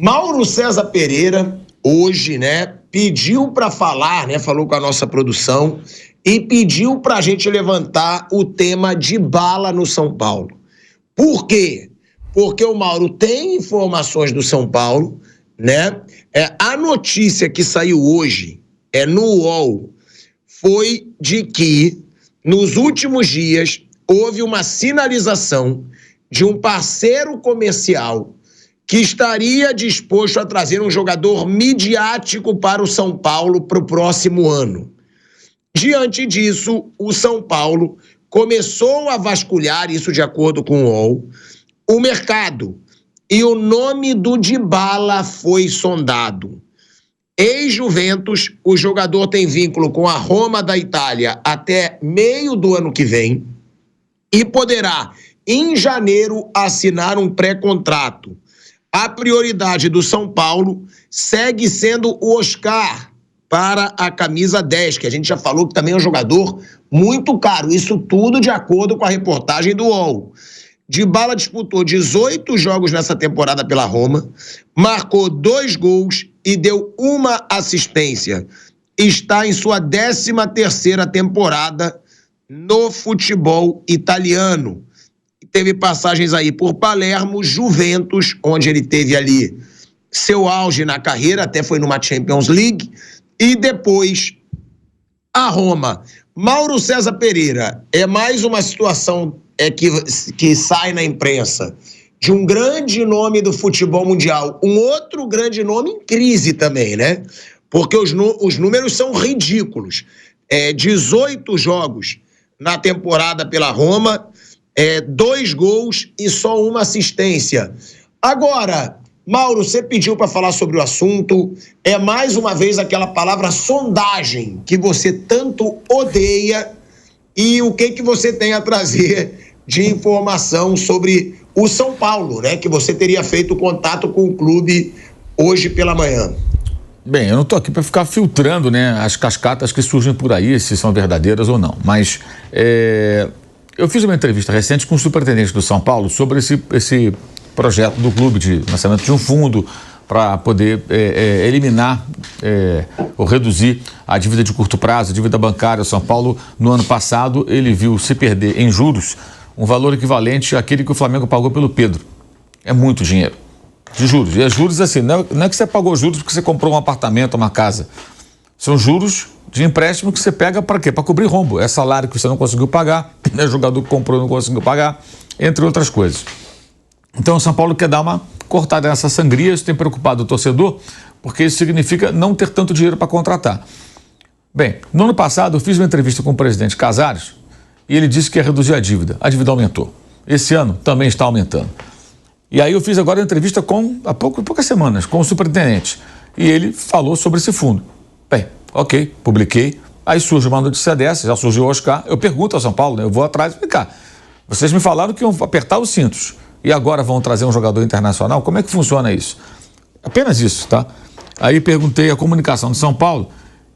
Mauro César Pereira, hoje, né, pediu para falar, né, falou com a nossa produção e pediu para a gente levantar o tema Dybala no São Paulo. Por quê? Porque o Mauro tem informações do São Paulo, né? A notícia que saiu hoje, no UOL, foi de que nos últimos dias houve uma sinalização de um parceiro comercial que estaria disposto a trazer um jogador midiático para o São Paulo para o próximo ano. Diante disso, o São Paulo começou a vasculhar, isso de acordo com o UOL, o mercado. E o nome do Dybala foi sondado. Ex-Juventus, o jogador tem vínculo com a Roma da Itália até meio do ano que vem e poderá, em janeiro, assinar um pré-contrato. A prioridade do São Paulo segue sendo o Oscar para a camisa 10, que a gente já falou que também é um jogador muito caro. Isso tudo de acordo com a reportagem do UOL. Dybala disputou 18 jogos nessa temporada pela Roma, marcou 2 gols e deu 1 assistência. Está em sua 13ª temporada no futebol italiano. Teve passagens aí por Palermo, Juventus, onde ele teve ali seu auge na carreira, até foi numa Champions League, e depois a Roma. Mauro César Pereira, é mais uma situação que sai na imprensa de um grande nome do futebol mundial, um outro grande nome em crise também, né? Porque os números são ridículos. 18 jogos na temporada pela Roma, 2 gols e só 1 assistência. Agora, Mauro, você pediu para falar sobre o assunto, mais uma vez aquela palavra sondagem que você tanto odeia, e o que você tem a trazer de informação sobre o São Paulo, né? Que você teria feito contato com o clube hoje pela manhã. Bem, eu não estou aqui para ficar filtrando, né, as cascatas que surgem por aí, se são verdadeiras ou não, mas eu fiz uma entrevista recente com o superintendente do São Paulo sobre esse projeto do clube de lançamento de um fundo para poder eliminar ou reduzir a dívida de curto prazo, a dívida bancária. O São Paulo, no ano passado, ele viu se perder em juros um valor equivalente àquele que o Flamengo pagou pelo Pedro. É muito dinheiro de juros. E é juros assim, não é que você pagou juros porque você comprou um apartamento, uma casa. São juros de empréstimo que você pega para quê? Para cobrir rombo. É salário que você não conseguiu pagar, é jogador que comprou e não conseguiu pagar, entre outras coisas. Então o São Paulo quer dar uma cortada nessa sangria. Isso tem preocupado o torcedor, porque isso significa não ter tanto dinheiro para contratar. Bem, no ano passado eu fiz uma entrevista com o presidente Casares e ele disse que ia reduzir a dívida. A dívida aumentou. Esse ano também está aumentando. E aí eu fiz agora uma entrevista há poucas semanas com o superintendente e ele falou sobre esse fundo. Bem, ok, publiquei. Aí surge uma notícia dessa, já surgiu o Oscar. Eu pergunto ao São Paulo, né, eu vou atrás e explicar. Vocês me falaram que iam apertar os cintos e agora vão trazer um jogador internacional? Como é que funciona isso? Apenas isso, tá? Aí perguntei a comunicação de São Paulo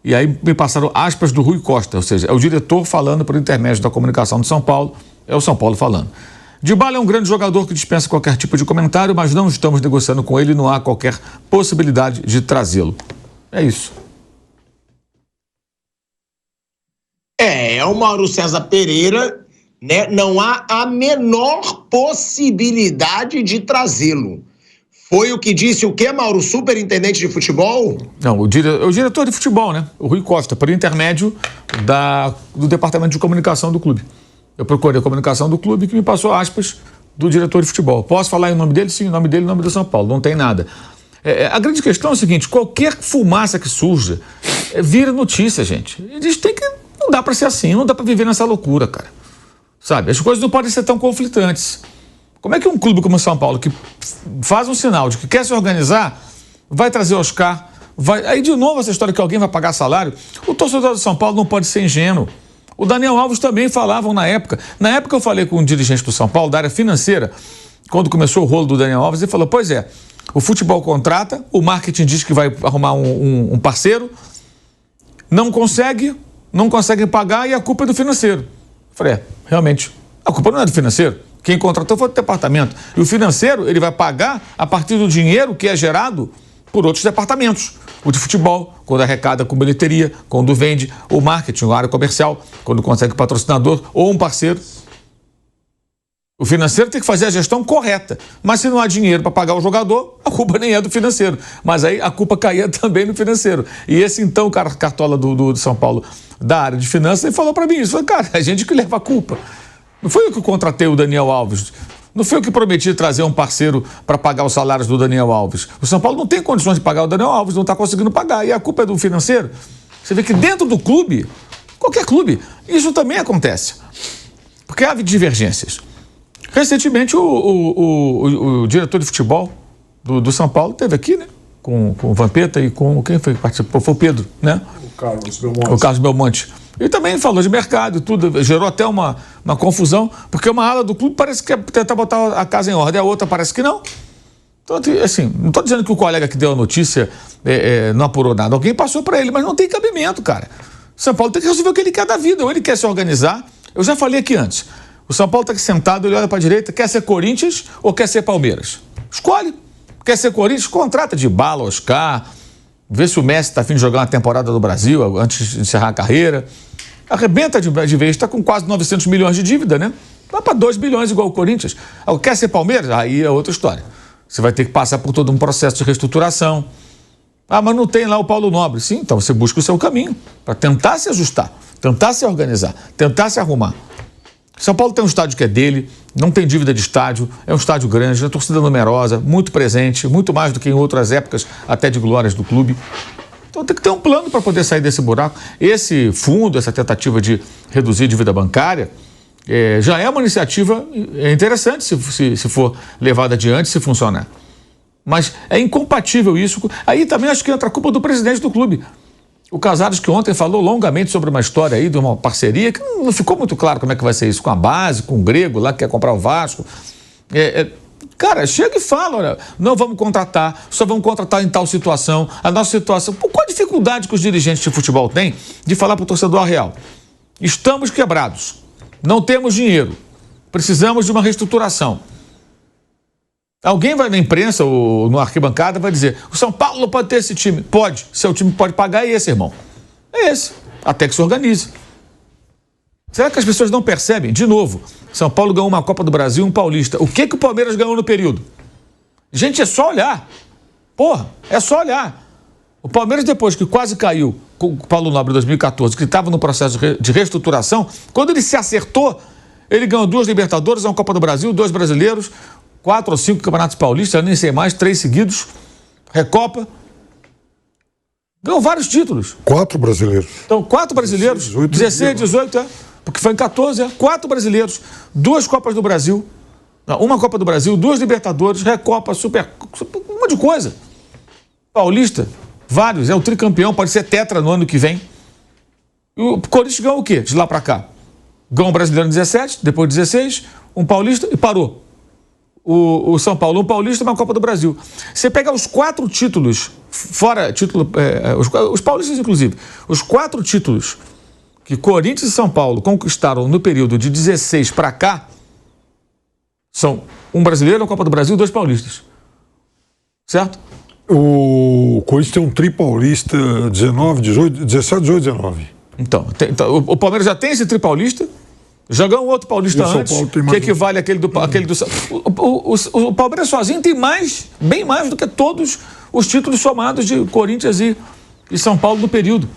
e aí me passaram aspas do Rui Costa, ou seja, é o diretor falando por intermédio da comunicação de São Paulo, é o São Paulo falando. Dybala é um grande jogador que dispensa qualquer tipo de comentário, mas não estamos negociando com ele, não há qualquer possibilidade de trazê-lo. É isso. É o Mauro César Pereira, né? Não há a menor possibilidade de trazê-lo. Foi o que disse o quê, Mauro? Superintendente de futebol? Não, o diretor de futebol, né? O Rui Costa, por intermédio do departamento de comunicação do clube. Eu procurei a comunicação do clube que me passou aspas do diretor de futebol. Posso falar em nome dele? Sim, em nome dele, em nome do São Paulo. Não tem nada. A grande questão é o seguinte, qualquer fumaça que surja, vira notícia, gente. Não dá para ser assim, não dá para viver nessa loucura, cara. Sabe? As coisas não podem ser tão conflitantes. Como é que um clube como o São Paulo, que faz um sinal de que quer se organizar, vai trazer Oscar, aí de novo essa história que alguém vai pagar salário? O torcedor do São Paulo não pode ser ingênuo. O Daniel Alves também falavam na época. Na época eu falei com um dirigente do São Paulo, da área financeira, quando começou o rolo do Daniel Alves, ele falou, pois é, o futebol contrata, o marketing diz que vai arrumar um parceiro, não conseguem pagar e a culpa é do financeiro. Eu falei, realmente, a culpa não é do financeiro, Quem contratou foi o departamento. E o financeiro, ele vai pagar a partir do dinheiro que é gerado por outros departamentos. O de futebol, quando arrecada com bilheteria, quando vende, o marketing, a área comercial, quando consegue patrocinador ou um parceiro. O financeiro tem que fazer a gestão correta. Mas se não há dinheiro para pagar o jogador, a culpa nem é do financeiro. Mas aí a culpa caía também no financeiro. E esse, então, o cartola do São Paulo, da área de finanças, ele falou para mim isso. Falei, cara, é a gente que leva a culpa. Não foi eu que contratei o Daniel Alves. Não foi eu que prometi trazer um parceiro para pagar os salários do Daniel Alves. O São Paulo não tem condições de pagar o Daniel Alves, não está conseguindo pagar. E a culpa é do financeiro. Você vê que dentro do clube, qualquer clube, isso também acontece. Porque há divergências. Recentemente, o diretor de futebol do São Paulo esteve aqui, né? Com o Vampeta e com quem foi que participou? Foi o Pedro, né? O Carlos Belmonte. Ele também falou de mercado e tudo, gerou até uma confusão, porque uma ala do clube parece que quer tentar botar a casa em ordem, a outra parece que não. Então, assim, não estou dizendo que o colega que deu a notícia não apurou nada. Alguém passou para ele, mas não tem cabimento, cara. O São Paulo tem que resolver o que ele quer da vida, ou ele quer se organizar. Eu já falei aqui antes. O São Paulo está aqui sentado, ele olha para a direita, quer ser Corinthians ou quer ser Palmeiras? Escolhe. Quer ser Corinthians? Contrata de bala, Oscar. Vê se o Messi está a fim de jogar uma temporada do Brasil antes de encerrar a carreira. Arrebenta de vez, está com quase 900 milhões de dívida, né? Vai para 2 bilhões igual o Corinthians. Quer ser Palmeiras? Aí é outra história. Você vai ter que passar por todo um processo de reestruturação. Mas não tem lá o Paulo Nobre. Sim, então você busca o seu caminho para tentar se ajustar, tentar se organizar, tentar se arrumar. São Paulo tem um estádio que é dele, não tem dívida de estádio, é um estádio grande, uma torcida numerosa, muito presente, muito mais do que em outras épocas, até de glórias do clube. Então tem que ter um plano para poder sair desse buraco. Esse fundo, essa tentativa de reduzir a dívida bancária, já é uma iniciativa interessante se for levada adiante, se funcionar. Mas é incompatível isso. Aí também acho que entra a culpa do presidente do clube. O Casares, que ontem falou longamente sobre uma história aí de uma parceria, que não ficou muito claro como é que vai ser isso, com a base, com o Grego lá que quer comprar o Vasco. Cara, chega e fala, olha, não vamos contratar, só vamos contratar em tal situação, a nossa situação. Qual a dificuldade que os dirigentes de futebol têm de falar para o torcedor real? Estamos quebrados, não temos dinheiro, precisamos de uma reestruturação. Alguém vai na imprensa ou no arquibancada vai dizer, o São Paulo pode ter esse time. Pode, seu time pode pagar esse, irmão. É esse, até que se organize. Será que as pessoas não percebem? De novo, São Paulo ganhou uma Copa do Brasil, um paulista. O que o Palmeiras ganhou no período? Gente, é só olhar. Porra, é só olhar. O Palmeiras, depois que quase caiu com o Paulo Nobre em 2014, que estava no processo de reestruturação, quando ele se acertou, ele ganhou 2 Libertadores, uma Copa do Brasil, 2 brasileiros, 4 ou 5 campeonatos paulistas, eu nem sei mais, 3 seguidos, Recopa. Ganhou vários títulos. 4 brasileiros. Então, 4 brasileiros, 16, 18, porque foi em 14, 4 brasileiros, 2 Copas do Brasil, uma Copa do Brasil, 2 Libertadores, Recopa, Super, um monte de coisa. Paulista, vários, é o tricampeão, pode ser tetra no ano que vem. E o Corinthians ganhou o quê de lá pra cá? Ganhou um brasileiro em 17, depois 16, um paulista e parou. O São Paulo, um paulista e uma Copa do Brasil. Você pega os 4 títulos, fora título, os paulistas inclusive, os 4 títulos que Corinthians e São Paulo conquistaram no período de 16 para cá, são um brasileiro, uma Copa do Brasil e 2 paulistas. Certo? O Corinthians tem um tri paulista 19, 18, 17, 18, 19. Então o Palmeiras já tem esse tri paulista. Já ganhou um outro paulista antes, que equivale àquele do... O Palmeiras sozinho tem bem mais do que todos os títulos somados de Corinthians e São Paulo no período.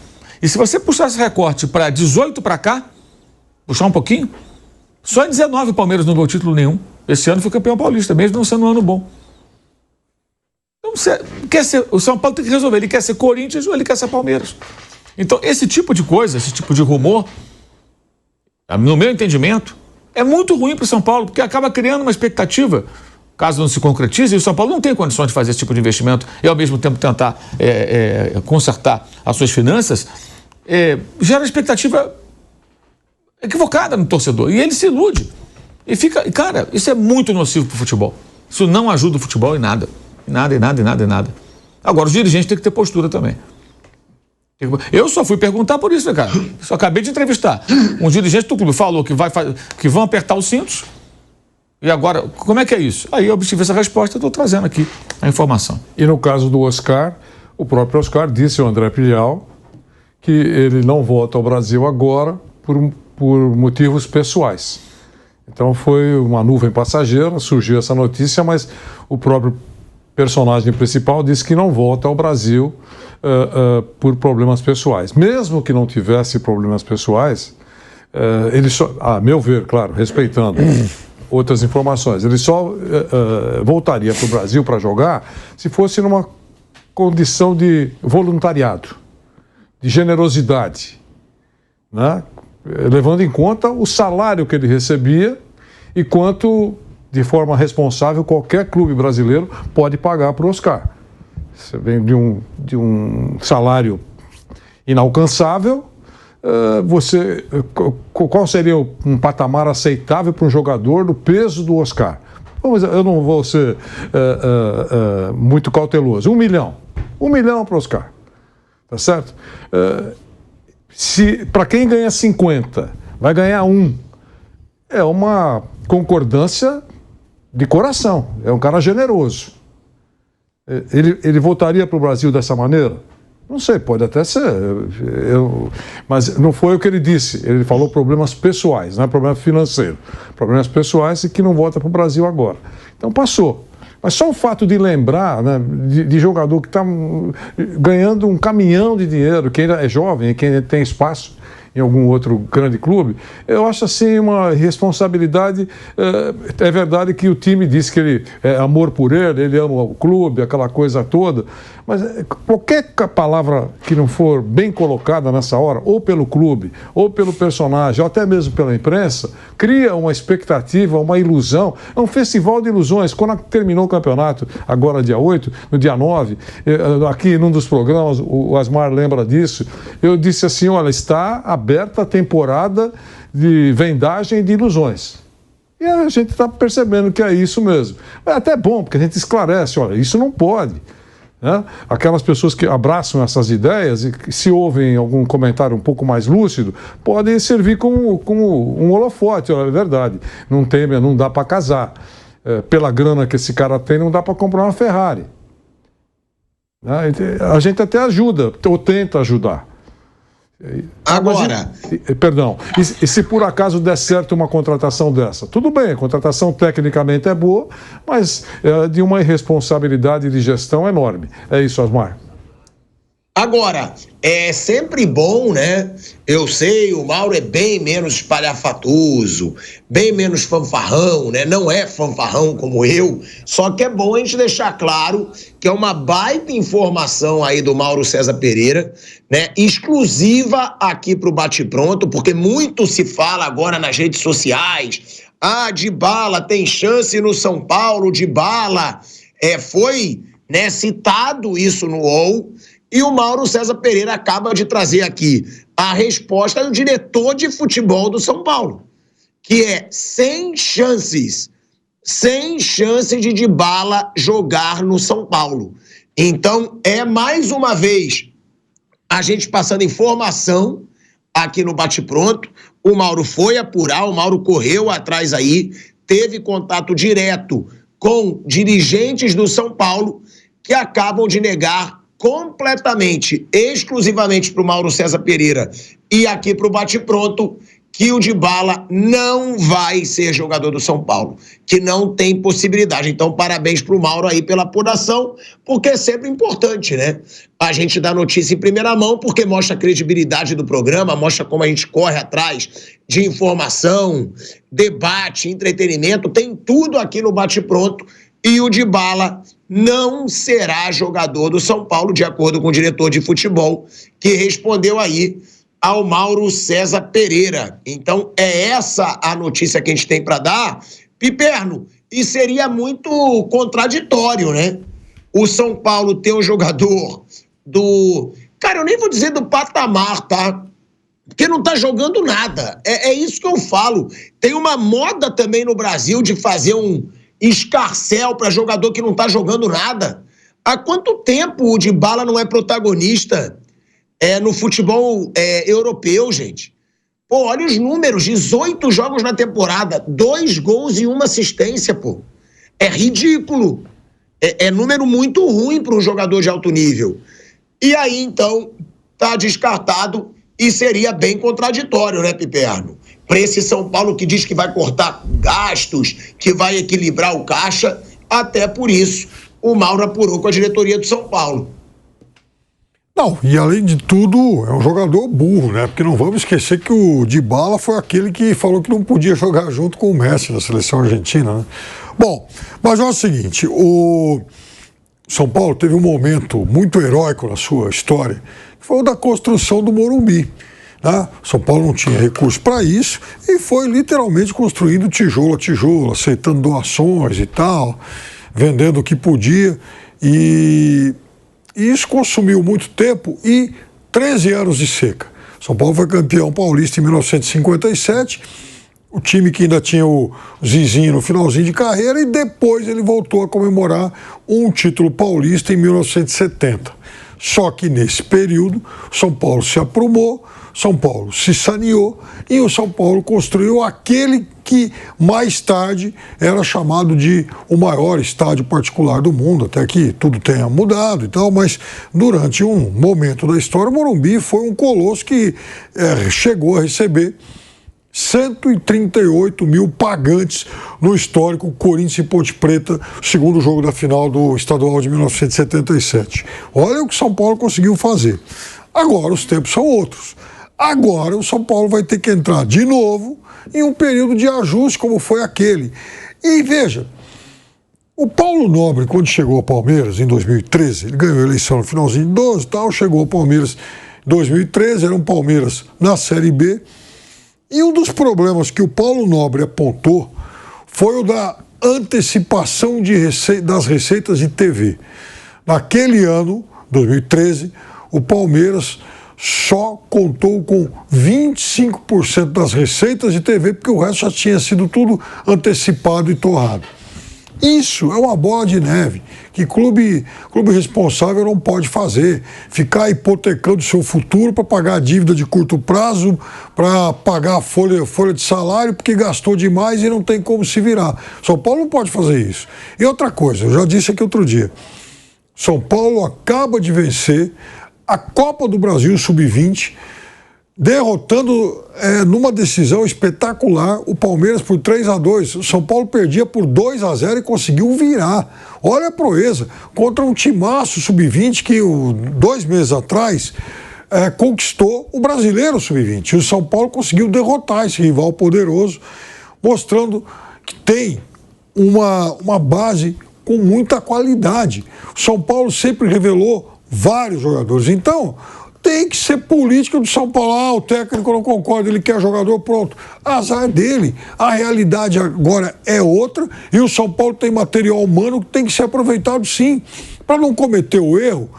E se você puxar esse recorte para 18 para cá, puxar um pouquinho, só em 19 o Palmeiras não ganhou título nenhum. Esse ano foi campeão paulista, mesmo não sendo um ano bom. Então, o São Paulo tem que resolver, ele quer ser Corinthians ou ele quer ser Palmeiras. Então, esse tipo de coisa, esse tipo de rumor, no meu entendimento, é muito ruim para o São Paulo, porque acaba criando uma expectativa, caso não se concretize, e o São Paulo não tem condições de fazer esse tipo de investimento e, ao mesmo tempo, tentar consertar as suas finanças, gera uma expectativa equivocada no torcedor, e ele se ilude. E fica, cara, isso é muito nocivo para o futebol. Isso não ajuda o futebol em nada. Em nada. Agora, os dirigentes têm que ter postura também. Eu só fui perguntar por isso, né, cara? Só acabei de entrevistar. Um dirigente do clube falou que vão apertar os cintos E agora, como é que é isso? Aí eu obtive essa resposta, estou trazendo aqui a informação. E no caso do Oscar, o próprio Oscar disse ao André Pilhal que ele não volta ao Brasil agora por motivos pessoais. Então foi uma nuvem passageira, surgiu essa notícia, mas o próprio personagem principal disse que não volta ao Brasil por problemas pessoais. Mesmo que não tivesse problemas pessoais, ele só, a meu ver, claro, respeitando outras informações, ele só voltaria para o Brasil para jogar se fosse numa condição de voluntariado, de generosidade, né? Levando em conta o salário que ele recebia e quanto, de forma responsável, qualquer clube brasileiro pode pagar para o Oscar. Você vem de um salário inalcançável, qual seria um patamar aceitável para um jogador do peso do Oscar? Vamos, eu não vou ser muito cauteloso. 1 milhão. 1 milhão para o Oscar. Tá certo? Se para quem ganha 50, vai ganhar 1. É uma concordância de coração. É um cara generoso. Ele voltaria para o Brasil dessa maneira? Não sei, pode até ser. Mas não foi o que ele disse. Ele falou problemas pessoais, não é problema financeiro. Problemas pessoais e que não volta para o Brasil agora. Então passou. Mas só o fato de lembrar, né, de jogador que está ganhando um caminhão de dinheiro, que ainda é jovem e que ainda tem espaço em algum outro grande clube, eu acho assim uma responsabilidade. É verdade que o time disse que ele é amor por ele ama o clube, aquela coisa toda, mas qualquer palavra que não for bem colocada nessa hora, ou pelo clube, ou pelo personagem, ou até mesmo pela imprensa, cria uma expectativa, uma ilusão. É um festival de ilusões. Quando terminou o campeonato, agora dia 8, no dia 9, aqui num dos programas, o Asmar lembra disso, eu disse assim, olha, está aberta a temporada de vendagem de ilusões. E a gente está percebendo que é isso mesmo. É até bom, porque a gente esclarece, olha, isso não pode. Né? Aquelas pessoas que abraçam essas ideias e que, se ouvem algum comentário um pouco mais lúcido, podem servir como um holofote. Olha, é verdade, não dá para casar. Pela grana que esse cara tem, não dá para comprar uma Ferrari. Né? A gente até ajuda, ou tenta ajudar. Agora, perdão, e se por acaso der certo uma contratação dessa? Tudo bem, a contratação tecnicamente é boa, mas de uma irresponsabilidade de gestão enorme. É isso, Asmar. Agora, é sempre bom, né? Eu sei, o Mauro é bem menos espalhafatoso, bem menos fanfarrão, né? Não é fanfarrão como eu, só que é bom a gente deixar claro que é uma baita informação aí do Mauro César Pereira, né? Exclusiva aqui pro Bate Pronto, porque muito se fala agora nas redes sociais. Dybala tem chance no São Paulo, Dybala foi, né, citado isso no UOL. E o Mauro César Pereira acaba de trazer aqui a resposta do diretor de futebol do São Paulo, que é sem chances de Dybala jogar no São Paulo. Então, mais uma vez a gente passando informação aqui no Bate Pronto. O Mauro foi apurar, o Mauro correu atrás aí, teve contato direto com dirigentes do São Paulo que acabam de negar completamente, exclusivamente para o Mauro César Pereira e aqui para o Bate Pronto, que o Dybala não vai ser jogador do São Paulo, que não tem possibilidade. Então, parabéns para o Mauro aí pela apuração, porque é sempre importante, né? A gente dá notícia em primeira mão, porque mostra a credibilidade do programa, mostra como a gente corre atrás de informação, debate, entretenimento, tem tudo aqui no Bate Pronto. E o Dybala não será jogador do São Paulo, de acordo com o diretor de futebol, que respondeu aí ao Mauro César Pereira. Então, é essa a notícia que a gente tem para dar. Piperno, e seria muito contraditório, né? O São Paulo ter um jogador Cara, eu nem vou dizer do patamar, tá? Porque não tá jogando nada. É isso que eu falo. Tem uma moda também no Brasil de fazer um escarcéu para jogador que não tá jogando nada. Há quanto tempo o Dybala não é protagonista no futebol europeu, gente? Pô, olha os números, 18 jogos na temporada, 2 gols e 1 assistência, pô. É ridículo. É número muito ruim para um jogador de alto nível. E aí, então, tá descartado e seria bem contraditório, né, Piperno? Para esse São Paulo que diz que vai cortar gastos, que vai equilibrar o caixa, até por isso o Mauro apurou com a diretoria do São Paulo. Não, e além de tudo, é um jogador burro, né? Porque não vamos esquecer que o Dybala foi aquele que falou que não podia jogar junto com o Messi na seleção argentina, né? Bom, mas é o seguinte, o São Paulo teve um momento muito heróico na sua história, que foi o da construção do Morumbi. Né? São Paulo não tinha recurso para isso e foi literalmente construindo tijolo a tijolo, aceitando doações e tal, vendendo o que podia. E isso consumiu muito tempo e 13 anos de seca. São Paulo foi campeão paulista em 1957, o time que ainda tinha o Zizinho no finalzinho de carreira, e depois ele voltou a comemorar um título paulista em 1970. Só que nesse período, São Paulo se aprumou, São Paulo se saneou e o São Paulo construiu aquele que mais tarde era chamado de o maior estádio particular do mundo, até que tudo tenha mudado e tal, mas durante um momento da história, o Morumbi foi um colosso que chegou a receber 138 mil pagantes no histórico Corinthians e Ponte Preta, segundo jogo da final do estadual de 1977. Olha o que São Paulo conseguiu fazer. Agora os tempos são outros. Agora o São Paulo vai ter que entrar de novo em um período de ajuste como foi aquele. E veja, o Paulo Nobre, quando chegou ao Palmeiras em 2013, ele ganhou a eleição no finalzinho de 12 e tal, chegou ao Palmeiras em 2013, era um Palmeiras na Série B. E um dos problemas que o Paulo Nobre apontou foi o da antecipação das receitas de TV. Naquele ano, 2013, o Palmeiras só contou com 25% das receitas de TV, porque o resto já tinha sido tudo antecipado e torrado. Isso é uma bola de neve que clube responsável não pode fazer. Ficar hipotecando seu futuro para pagar a dívida de curto prazo, para pagar a folha de salário, porque gastou demais e não tem como se virar. São Paulo não pode fazer isso. E outra coisa, eu já disse aqui outro dia, São Paulo acaba de vencer a Copa do Brasil Sub-20, derrotando numa decisão espetacular o Palmeiras por 3-2. O São Paulo perdia por 2-0 e conseguiu virar. Olha a proeza, contra um timaço Sub-20 que 2 meses atrás conquistou o Brasileiro Sub-20. E o São Paulo conseguiu derrotar esse rival poderoso, mostrando que tem uma base com muita qualidade. O São Paulo sempre revelou vários jogadores. Então, tem que ser política do São Paulo. O técnico não concorda, ele quer jogador, pronto. Azar dele. A realidade agora é outra e o São Paulo tem material humano que tem que ser aproveitado sim, para não cometer o erro,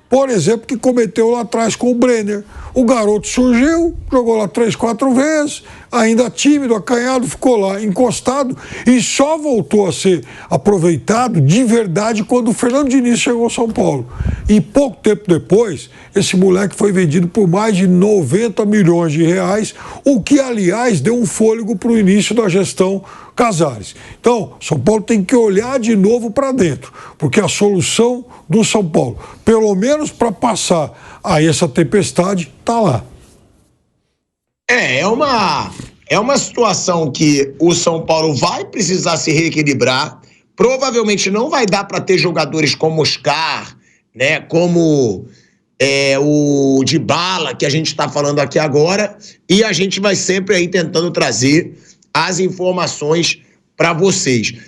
por exemplo, que cometeu lá atrás com o Brenner. O garoto surgiu, jogou lá 3, 4 vezes, ainda tímido, acanhado, ficou lá encostado e só voltou a ser aproveitado de verdade quando o Fernando Diniz chegou ao São Paulo. E pouco tempo depois, esse moleque foi vendido por mais de 90 milhões de reais, o que, aliás, deu um fôlego para o início da gestão Casares. Então, São Paulo tem que olhar de novo para dentro, porque a solução do São Paulo, pelo menos para passar a essa tempestade, está lá. É uma situação que o São Paulo vai precisar se reequilibrar. Provavelmente não vai dar para ter jogadores como Oscar, né, como o Dybala, que a gente está falando aqui agora, e a gente vai sempre aí tentando trazer as informações para vocês.